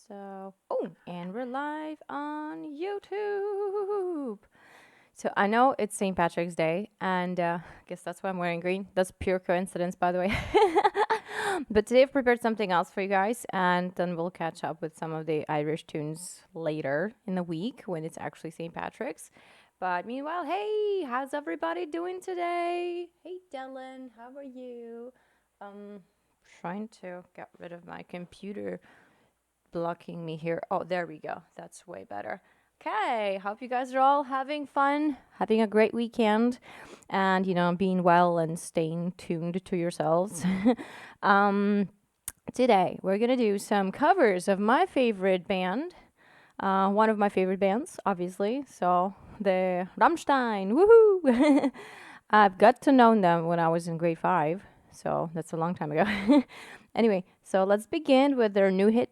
And we're live on YouTube. So I know it's St. Patrick's Day, and I guess that's why I'm wearing green. That's pure coincidence, by the way. But today I've prepared something else for you guys, and then we'll catch up with some of the Irish tunes later in the week when it's actually St. Patrick's. But meanwhile, hey, how's everybody doing today? Hey, Dylan, how are you? Trying to get rid of my computer blocking me here. Oh, there we go. That's way better. Okay, hope you guys are all having fun, having a great weekend, and being well and staying tuned to yourselves. um, Today we're gonna do some covers of my favorite band, one of my favorite bands, obviously. So the Rammstein, woohoo! I've got to know them when I was in grade 5, so that's a long time ago. Anyway, so let's begin with their new hit.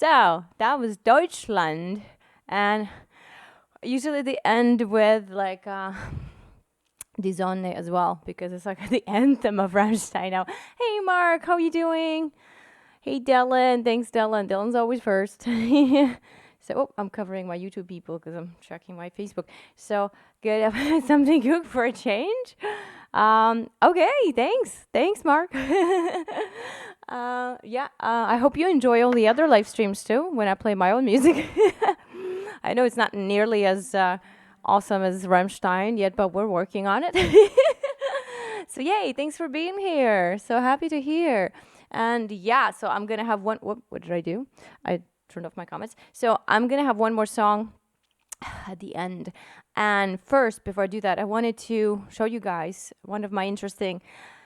So that was Deutschland, and usually they end with like Die Sonne as well because it's like the anthem of Rammstein. Now, hey Mark, how you doing? Hey Dylan, thanks Dylan. Dylan's always first. So I'm covering my YouTube people because I'm checking my Facebook. So good, something good for a change. Okay, thanks Mark. Yeah, I hope you enjoy all the other live streams too when I play my own music. I know it's not nearly as awesome as Rammstein yet, but we're working on it. So yay, thanks for being here. So happy to hear. And yeah, so I'm gonna have one. What did I do? I turned off my comments. So I'm gonna have one more song at the end. And first, before I do that, I wanted to show you guys one of my interesting,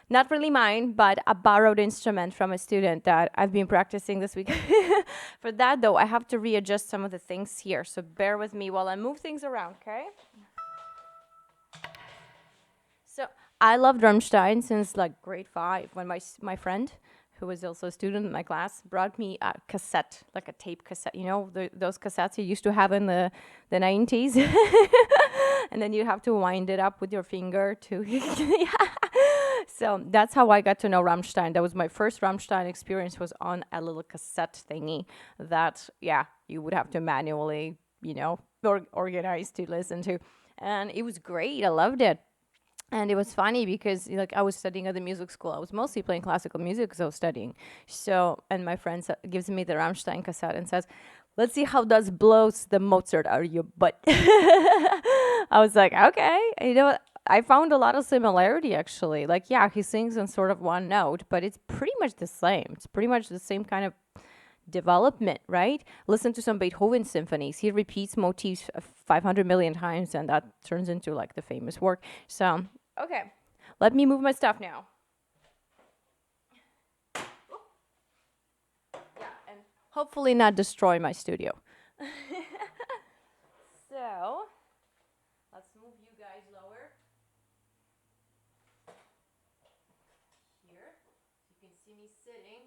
not really mine, but a borrowed instrument from a student that I've been practicing this week. For that, though, I have to readjust some of the things here. So bear with me while I move things around, okay? So I loved Rammstein since like grade 5 when my friend, who was also a student in my class, brought me a cassette, like a tape cassette. You know, those cassettes you used to have in the 90s? And then you have to wind it up with your finger to... Yeah. So that's how I got to know Rammstein. That was my first Rammstein experience, was on a little cassette thingy that, yeah, you would have to manually, you know, organize to listen to. And it was great. I loved it. And it was funny because like I was studying at the music school. I was mostly playing classical music because I was studying. So, and my friend gives me the Rammstein cassette and says, let's see how does blows the Mozart out of your butt. I was like, okay. You know what? I found a lot of similarity actually. Like, yeah, he sings in sort of one note, but it's pretty much the same. It's pretty much the same kind of development, right? Listen to some Beethoven symphonies. He repeats motifs 500 million times, and that turns into like the famous work. So, okay, let me move my stuff now. Yeah, and hopefully not destroy my studio. So, let's move you guys lower. Here, you can see me sitting.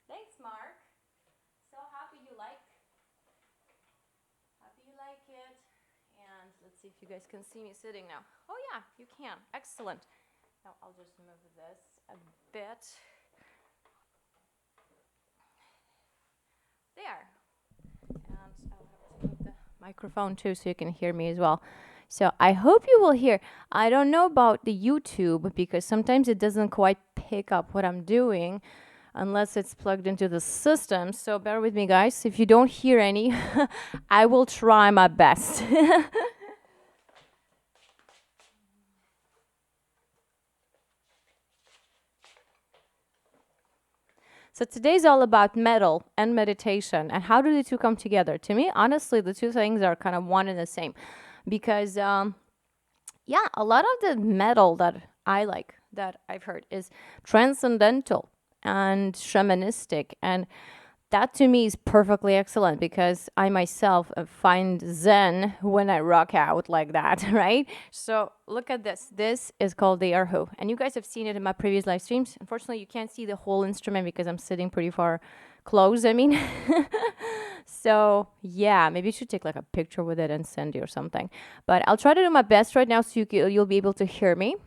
Thanks, Mark. So happy you like it. And let's see if you guys can see me sitting now. Oh yeah, you can. Excellent. Now I'll just move this a bit. There. And I'll have to move the microphone too so you can hear me as well. So I hope you will hear. I don't know about the YouTube because sometimes it doesn't quite pick up what I'm doing unless it's plugged into the system. So bear with me, guys. If you don't hear any, I will try my best. So today's all about metal and meditation and how do the two come together. To me, honestly, the two things are kind of one and the same because, yeah, a lot of the metal that I like, that I've heard, is transcendental and shamanistic, and that to me is perfectly excellent because I myself find zen when I rock out like that, right? So look at this. This is called the Erhu, and you guys have seen it in my previous live streams. Unfortunately, you can't see the whole instrument because I'm sitting pretty far close, I mean. So yeah, maybe you should take like a picture with it and send you or something. But I'll try to do my best right now so you'll be able to hear me.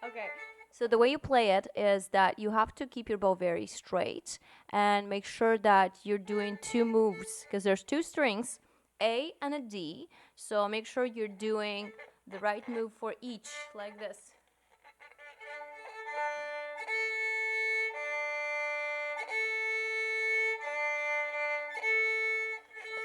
Okay, so the way you play it is that you have to keep your bow very straight and make sure that you're doing two moves because there's two strings, A and a D. So make sure you're doing the right move for each, like this.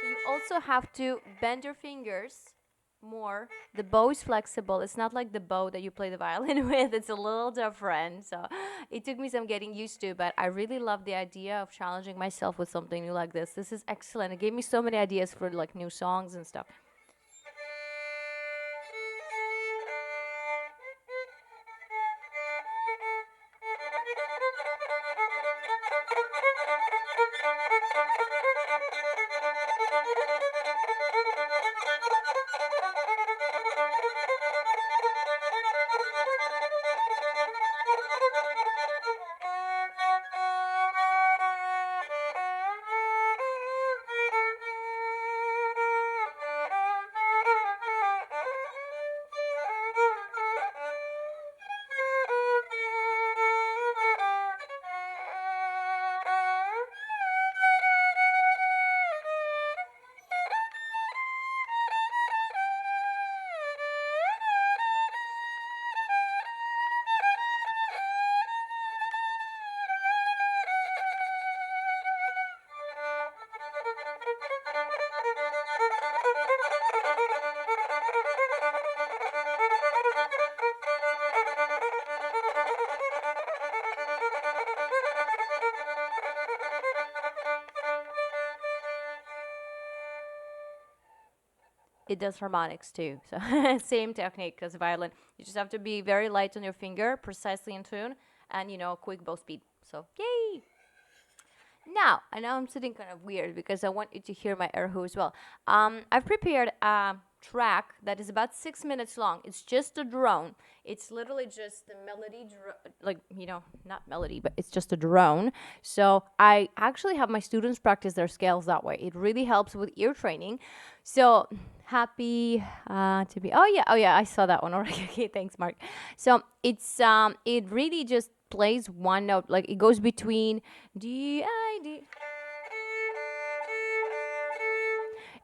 So you also have to bend your fingers more. The bow is flexible. It's not like the bow that you play the violin with. It's a little different. So it took me some getting used to, but I really love the idea of challenging myself with something new like this. This is excellent. It gave me so many ideas for like new songs and stuff. It does harmonics too. So same technique as violin. You just have to be very light on your finger, precisely in tune, and quick bow speed. So yay! Now, I know I'm sitting kind of weird because I want you to hear my Erhu as well. I've prepared a track that is about 6 minutes long. It's just a drone. It's literally just the melody, not melody, but it's just a drone. So I actually have my students practice their scales that way. It really helps with ear training. So happy to be. Oh yeah, I saw that one already. Okay, thanks, Mark. So it really just plays one note, like it goes between D, I, D.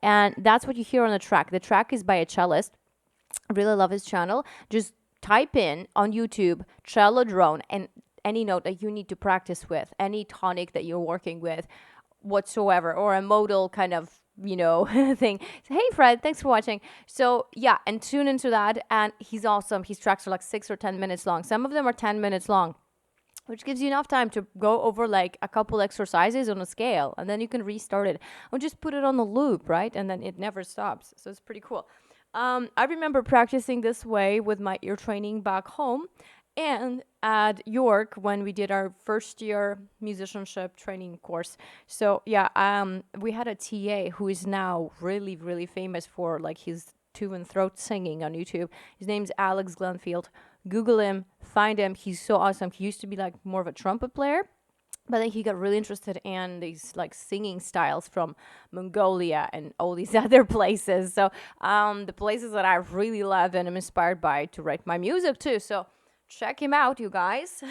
And that's what you hear on the track. The track is by a cellist. I really love his channel. Just type in on YouTube cello drone and any note that you need to practice with, any tonic that you're working with whatsoever, or a modal kind of thing. So, hey Fred, thanks for watching. So yeah, and tune into that. And he's awesome. His tracks are like 6 or 10 minutes long. Some of them are 10 minutes long, which gives you enough time to go over like a couple exercises on a scale, and then you can restart it or just put it on the loop, right? And then it never stops. So it's pretty cool. I remember practicing this way with my ear training back home and at York when we did our first year musicianship training course. So yeah, we had a TA who is now really, really famous for like his tube and throat singing on YouTube. His name's Alex Glenfield. Google him, find him. He's so awesome. He used to be like more of a trumpet player, but then he got really interested in these like singing styles from Mongolia and all these other places. So the places that I really love and am inspired by to write my music too. So check him out, you guys.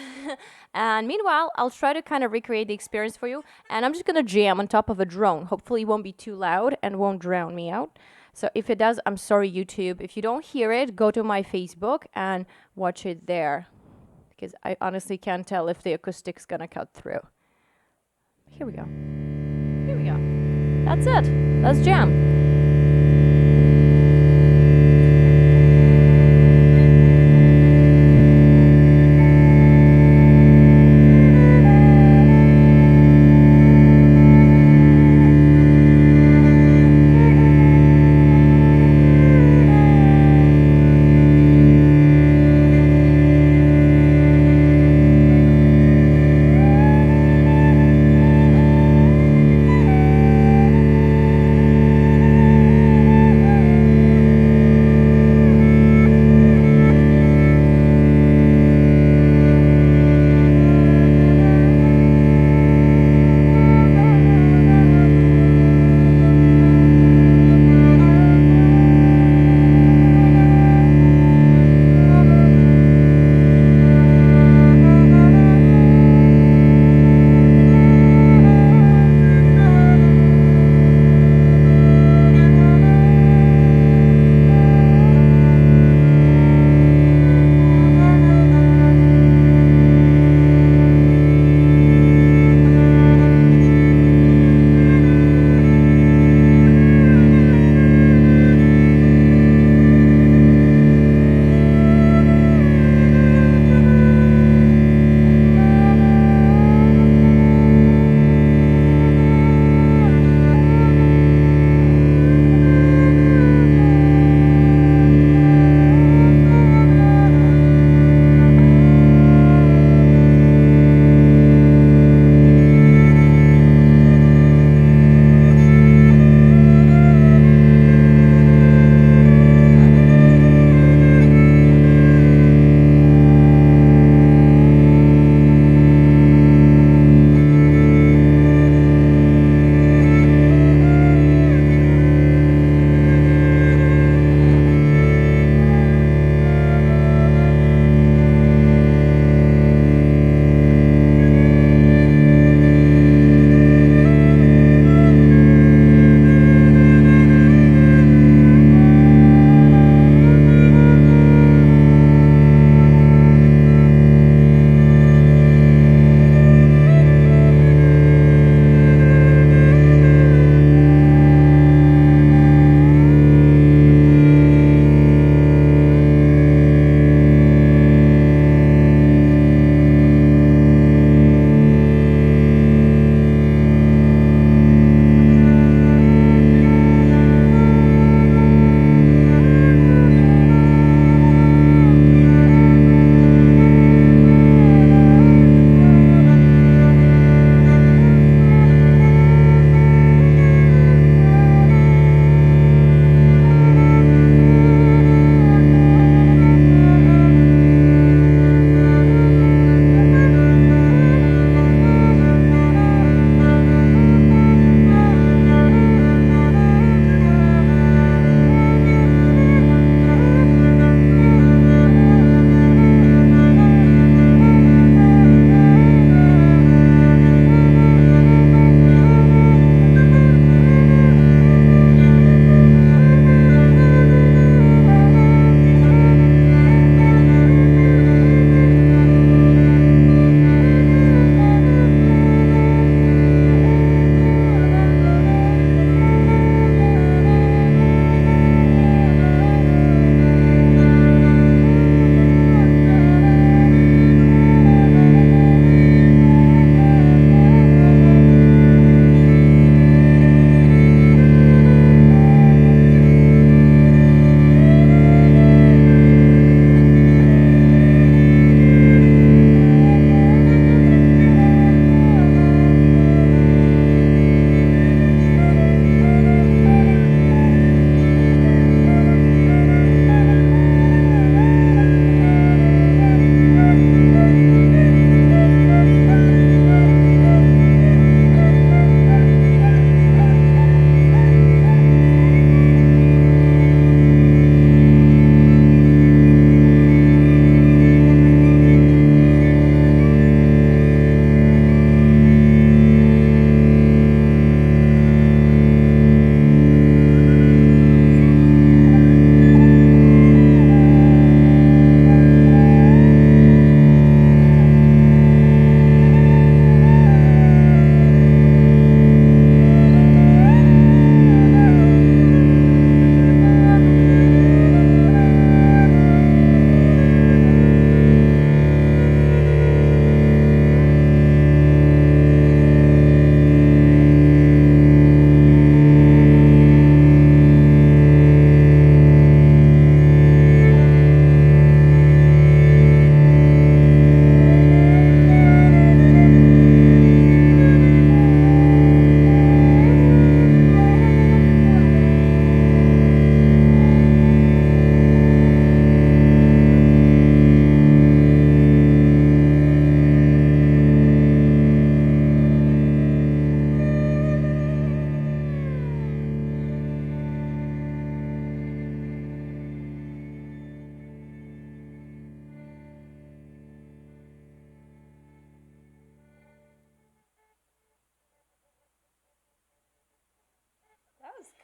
And meanwhile, I'll try to kind of recreate the experience for you. And I'm just going to jam on top of a drone. Hopefully it won't be too loud and won't drown me out. So if it does, I'm sorry, YouTube. If you don't hear it, go to my Facebook and watch it there, because I honestly can't tell if the acoustic's gonna cut through. Here we go. Here we go. That's it. Let's jam.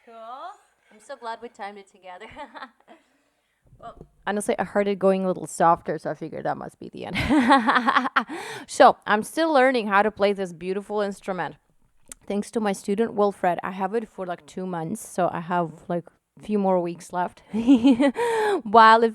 Cool. I'm so glad we timed it together. Well, honestly, I heard it going a little softer, so I figured that must be the end. So, I'm still learning how to play this beautiful instrument. Thanks to my student Wilfred, I have it for like 2 months, so I have like a few more weeks left. While it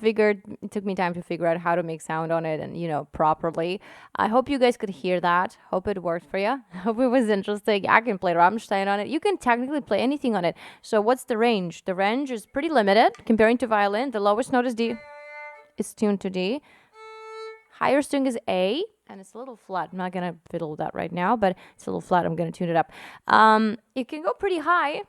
took me time to figure out how to make sound on it and properly. I hope you guys could hear that. Hope it worked for you. Hope it was interesting. I can play Rammstein on it. You can technically play anything on it. So what's the range? The range is pretty limited comparing to violin. The lowest note is D. It's tuned to D. Higher string is A, and it's a little flat. I'm not gonna fiddle with that right now, but it's a little flat. I'm gonna tune it up. It can go pretty high.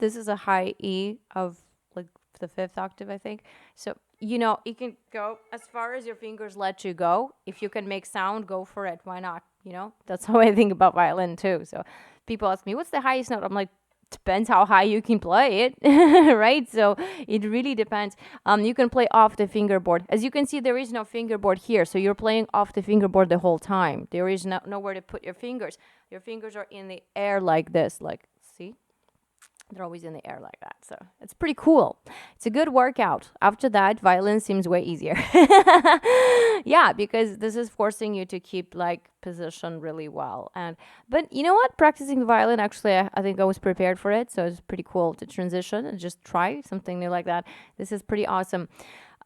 This is a high E of like the fifth octave, I think. So it can go as far as your fingers let you go. If you can make sound, go for it. Why not? That's how I think about violin too. So people ask me, what's the highest note? I'm like, depends how high you can play it, right? So it really depends. You can play off the fingerboard. As you can see, there is no fingerboard here. So you're playing off the fingerboard the whole time. There is nowhere to put your fingers. Your fingers are in the air like this, like, see? They're always in the air like that. So it's pretty cool. It's a good workout. After that, violin seems way easier. Yeah, because this is forcing you to keep like position really well. But you know what? Practicing the violin, actually, I think I was prepared for it. So it's pretty cool to transition and just try something new like that. This is pretty awesome.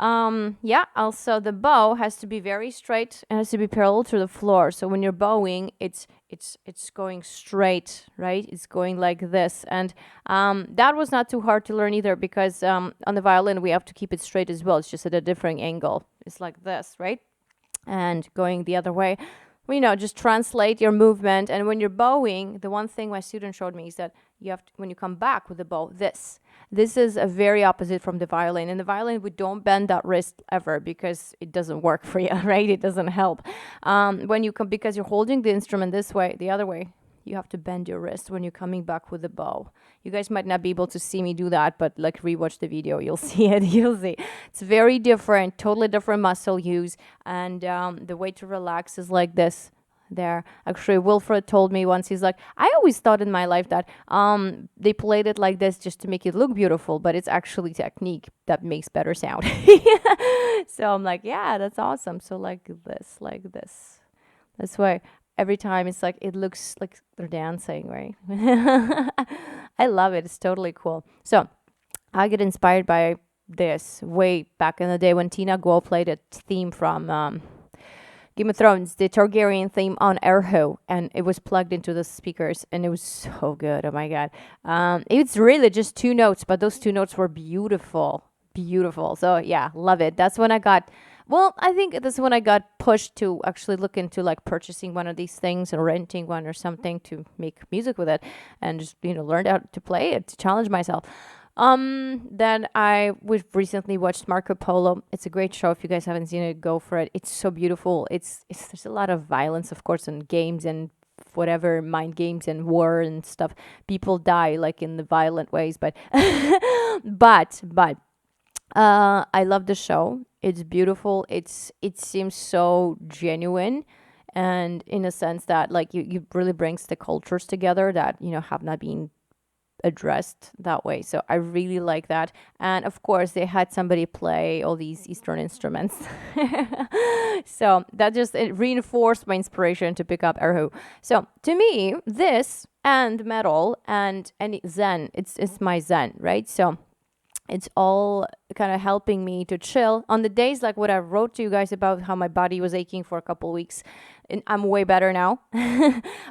Yeah, also the bow has to be very straight and has to be parallel to the floor. So when you're bowing, it's going straight, right? It's going like this. And that was not too hard to learn either because on the violin we have to keep it straight as well. It's just at a different angle. It's like this, right? And going the other way. Just translate your movement. And when you're bowing, the one thing my student showed me is that you have to, when you come back with the bow, this is a very opposite from the violin. In the violin, we don't bend that wrist ever because it doesn't work for you, right? It doesn't help. When you come, because you're holding the instrument this way, the other way, you have to bend your wrist when you're coming back with the bow. You guys might not be able to see me do that, but like rewatch the video, you'll see it. You'll see. It's very different, totally different muscle use. And the way to relax is like this. There, actually, Wilfred told me once, he's like, I always thought in my life that they played it like this just to make it look beautiful, but it's actually technique that makes better sound. So I'm like, yeah, that's awesome. So like this. That's why every time it's like, it looks like they're dancing, right? I love it. It's totally cool. So I get inspired by this way back in the day when Tina Guo played a theme from Game of Thrones, the Targaryen theme on Erhu, and it was plugged into the speakers, and it was so good. Oh my god! It's really just 2 notes, but those 2 notes were beautiful. So yeah, love it. That's when I got. Well, I think this is when I got pushed to actually look into like purchasing one of these things and renting one or something to make music with it, and just learned how to play it to challenge myself. Then we've recently watched Marco Polo. It's a great show. If you guys haven't seen it, go for it. It's so beautiful. There's a lot of violence, of course, and games and whatever, mind games and war and stuff. People die like in the violent ways, but I love the show. It's beautiful. It seems so genuine. And in a sense that like you really brings the cultures together that have not been addressed that way. So I really like that. And of course they had somebody play all these Eastern instruments. So that just it reinforced my inspiration to pick up Erhu. So to me, this and metal and Zen, it's my Zen, right? So it's all kind of helping me to chill on the days like what I wrote to you guys about how my body was aching for a couple weeks. And I'm way better now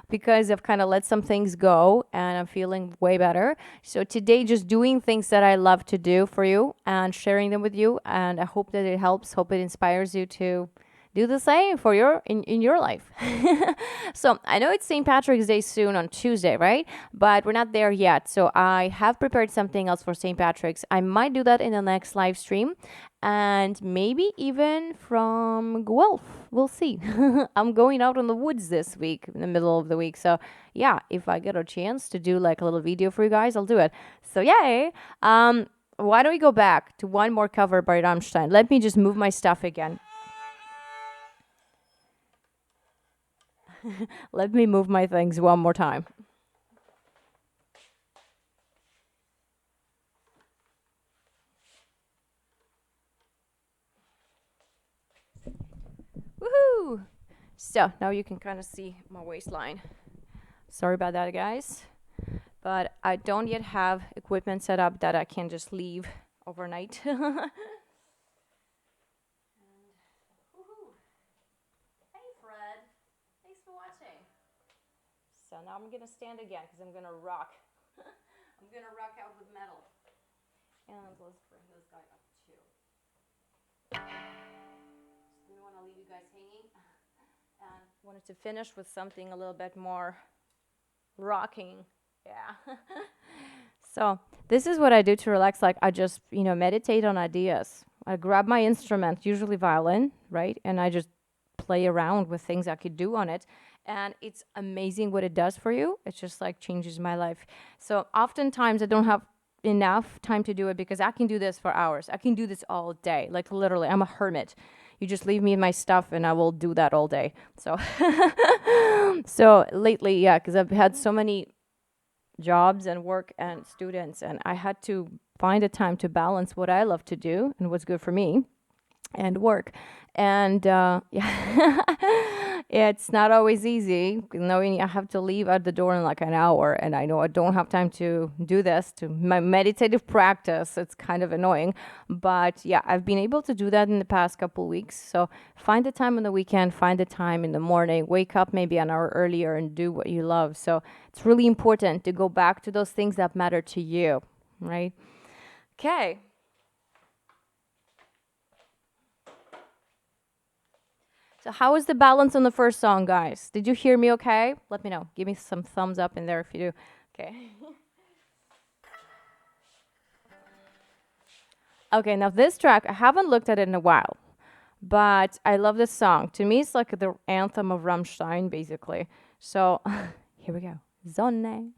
because I've kind of let some things go and I'm feeling way better. So today, just doing things that I love to do for you and sharing them with you. And I hope that it helps. Hope it inspires you to do the same for in your life. So I know it's St. Patrick's Day soon on Tuesday, right? But we're not there yet. So I have prepared something else for St. Patrick's. I might do that in the next live stream. And maybe even from Guelph. We'll see. I'm going out in the woods this week, in the middle of the week. So yeah, if I get a chance to do like a little video for you guys, I'll do it. So yay. Why don't we go back to one more cover by Rammstein? Let me just move my stuff again. Let me move my things one more time. Woohoo! So now you can kind of see my waistline. Sorry about that, guys. But I don't yet have equipment set up that I can just leave overnight. Woohoo! Hey, Fred. Thanks for watching. So now I'm gonna stand again because I'm gonna rock. I'm gonna rock out with metal. And let's bring this guy up too. Just didn't want to leave you guys hanging. And wanted to finish with something a little bit more rocking. Yeah. So this is what I do to relax. Like I just, meditate on ideas. I grab my instrument, usually violin, right? And I just play around with things I could do on it. And it's amazing what it does for you. It just like changes my life. So oftentimes I don't have enough time to do it because I can do this for hours. I can do this all day. Like literally, I'm a hermit. You just leave me my stuff and I will do that all day. So, so lately, yeah, because I've had so many jobs and work and students, and I had to find a time to balance what I love to do and what's good for me and work. And yeah, it's not always easy knowing I have to leave at the door in like an hour, and I know I don't have time to do this, to my meditative practice. It's kind of annoying, but yeah, I've been able to do that in the past couple weeks. So find the time on the weekend, find the time in the morning, wake up maybe an hour earlier and do what you love. So it's really important to go back to those things that matter to you, right? Okay. So how is the balance on the first song, guys? Did you hear me okay? Let me know. Give me some thumbs up in there if you do. Okay. Okay, now this track, I haven't looked at it in a while, but I love this song. To me, it's like the anthem of Rammstein, basically. So here we go. Sonne.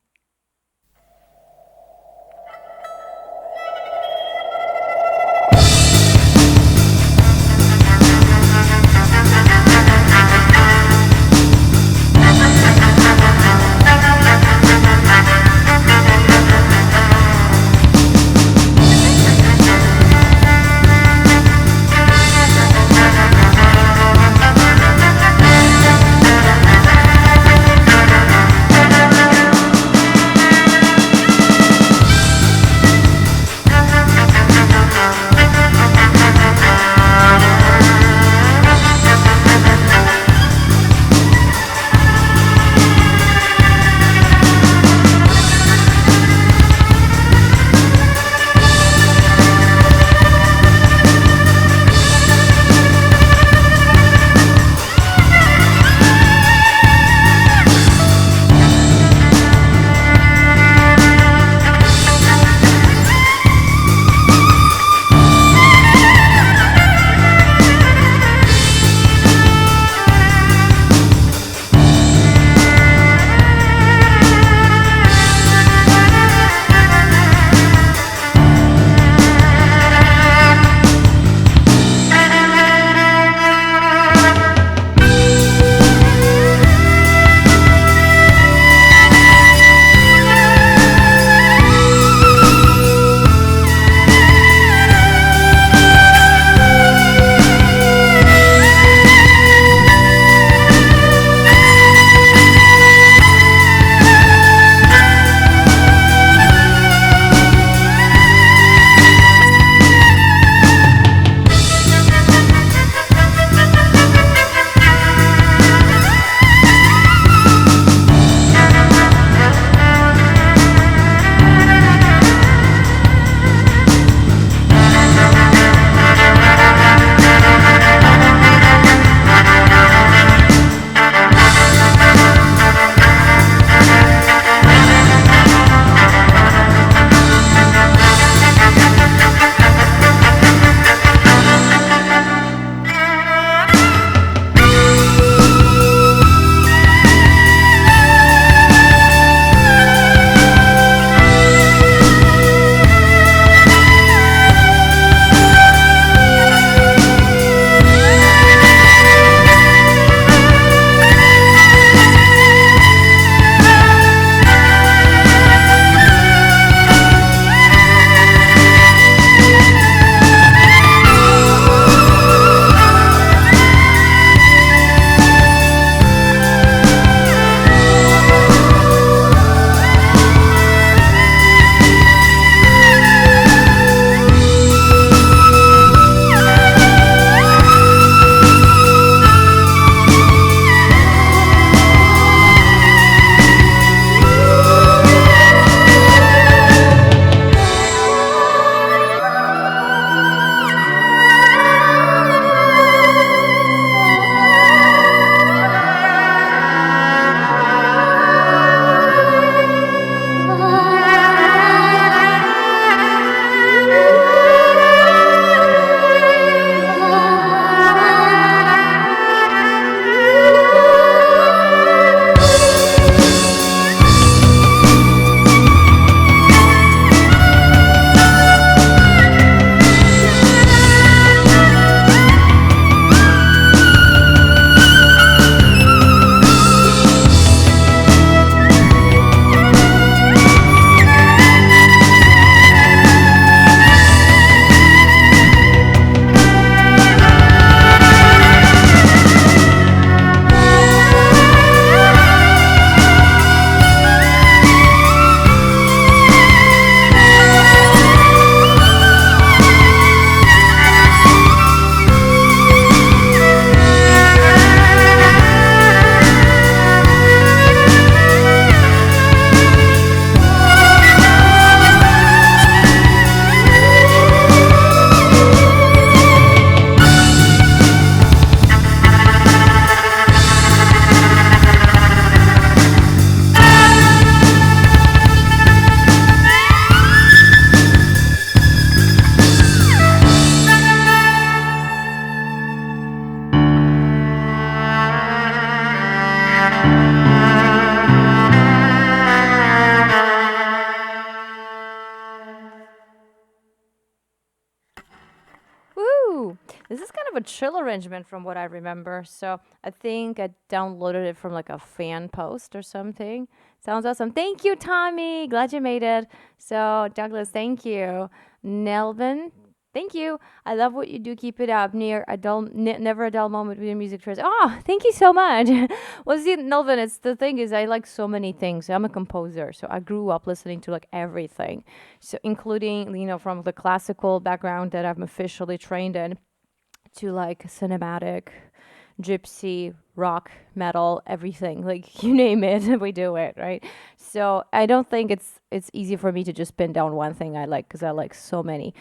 This is kind of a chill arrangement from what I remember. So I think I downloaded it from like a fan post or something. Sounds awesome. Thank you, Tommy. Glad you made it. So Douglas, thank you. Nelvin, thank you. I love what you do. Keep it up. Never a dull moment with your music choice. Oh, thank you so much. Well, see, Nelvin, it's the thing is I like so many things. I'm a composer, so I grew up listening to like everything. So including, from the classical background that I'm officially trained in to like cinematic, gypsy, rock, metal, everything. Like you name it, we do it, right? So I don't think it's easy for me to just pin down one thing I like because I like so many.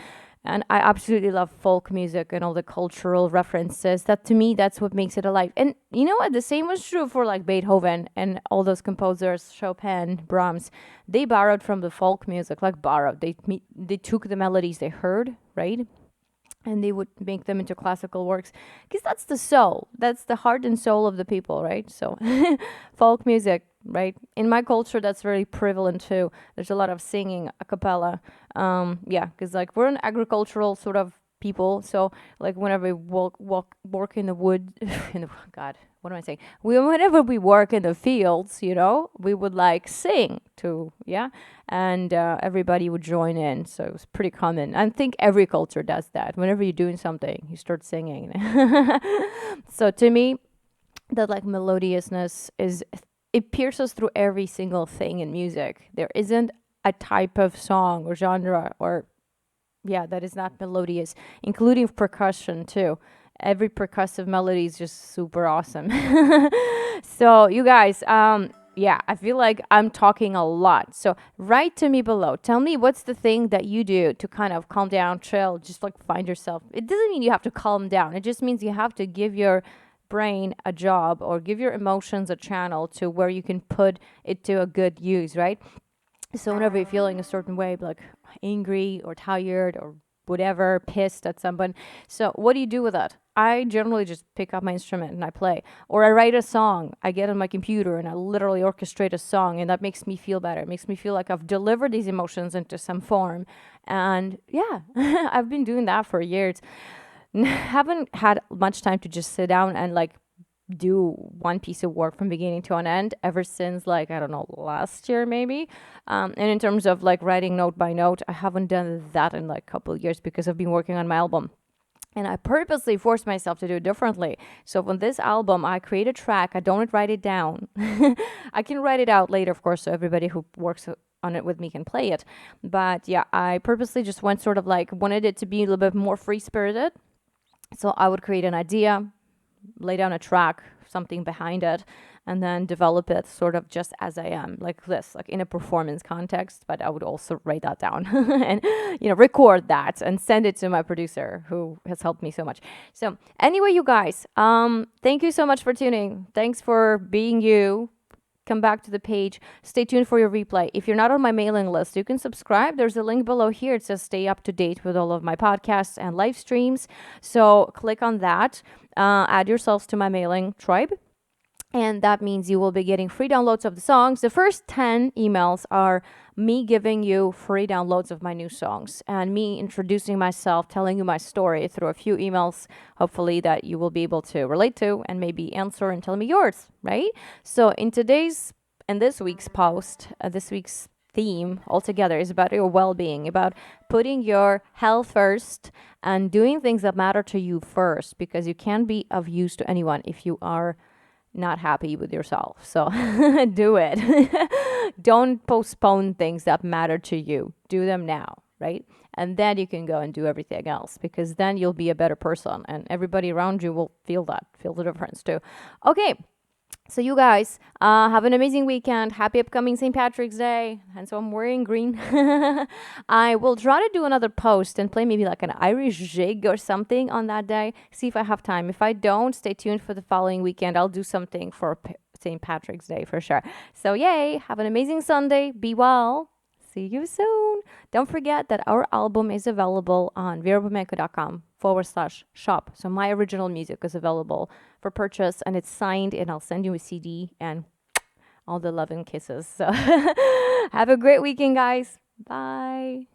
And I absolutely love folk music and all the cultural references. That to me, that's what makes it alive. And you know what? The same was true for like Beethoven and all those composers, Chopin, Brahms. They borrowed from the folk music, like borrowed. They took the melodies they heard, right? And they would make them into classical works because that's the soul, that's the heart and soul of the people, right? So folk music, right, in my culture that's very prevalent too. There's a lot of singing a cappella, yeah, because like we're an agricultural sort of people, so like whenever we work in the wood in the god, what am I saying, whenever we work in the fields, we would like sing too, yeah, and everybody would join in. So it was pretty common. I think every culture does that. Whenever you're doing something, you start singing. So to me, that like melodiousness it pierces through every single thing in music. There isn't a type of song or genre or that is not melodious, including percussion too. Every percussive melody is just super awesome. So you guys, I feel like I'm talking a lot. So write to me below. Tell me what's the thing that you do to kind of calm down, chill, just like find yourself. It doesn't mean you have to calm down. It just means you have to give your brain a job or give your emotions a channel to where you can put it to a good use, right? So whenever you're feeling a certain way, like angry or tired or whatever, pissed at someone. So what do you do with that? I generally just pick up my instrument and I play. Or I write a song. I get on my computer and I literally orchestrate a song, and that makes me feel better. It makes me feel like I've delivered these emotions into some form. And yeah, I've been doing that for years. Haven't had much time to just sit down and like do one piece of work from beginning to an end ever since like I don't know, last year maybe. And in terms of like writing note by note, I haven't done that in like a couple of years because I've been working on my album. And I purposely forced myself to do it differently. So on this album, I create a track. I don't write it down. I can write it out later, of course, so everybody who works on it with me can play it. But yeah, I purposely just went sort of like wanted it to be a little bit more free spirited. So I would create an idea, lay down a track, something behind it, and then develop it sort of just as I am, like this, like in a performance context. But I would also write that down and, record that and send it to my producer who has helped me so much. So anyway, you guys, thank you so much for tuning. Thanks for being you. Come back to the page. Stay tuned for your replay. If you're not on my mailing list, you can subscribe. There's a link below here. It says stay up to date with all of my podcasts and live streams. So click on that. Add yourselves to my mailing tribe. And that means you will be getting free downloads of the songs. The first 10 emails are me giving you free downloads of my new songs and me introducing myself, telling you my story through a few emails, hopefully that you will be able to relate to and maybe answer and tell me yours, right? So in this week's post, this week's theme altogether is about your well-being, about putting your health first and doing things that matter to you first, because you can't be of use to anyone if you are not happy with yourself. So do it. Don't postpone things that matter to you. Do them now, right? And then you can go and do everything else, because then you'll be a better person and everybody around you will feel the difference too. Okay. So you guys, have an amazing weekend. Happy upcoming St. Patrick's Day. And so I'm wearing green. I will try to do another post and play maybe like an Irish jig or something on that day. See if I have time. If I don't, stay tuned for the following weekend. I'll do something for St. Patrick's Day for sure. So yay, have an amazing Sunday. Be well. See you soon. Don't forget that our album is available on verapomenko.com/shop. So my original music is available for purchase and it's signed, and I'll send you a CD and all the love and kisses. So have a great weekend, guys. Bye.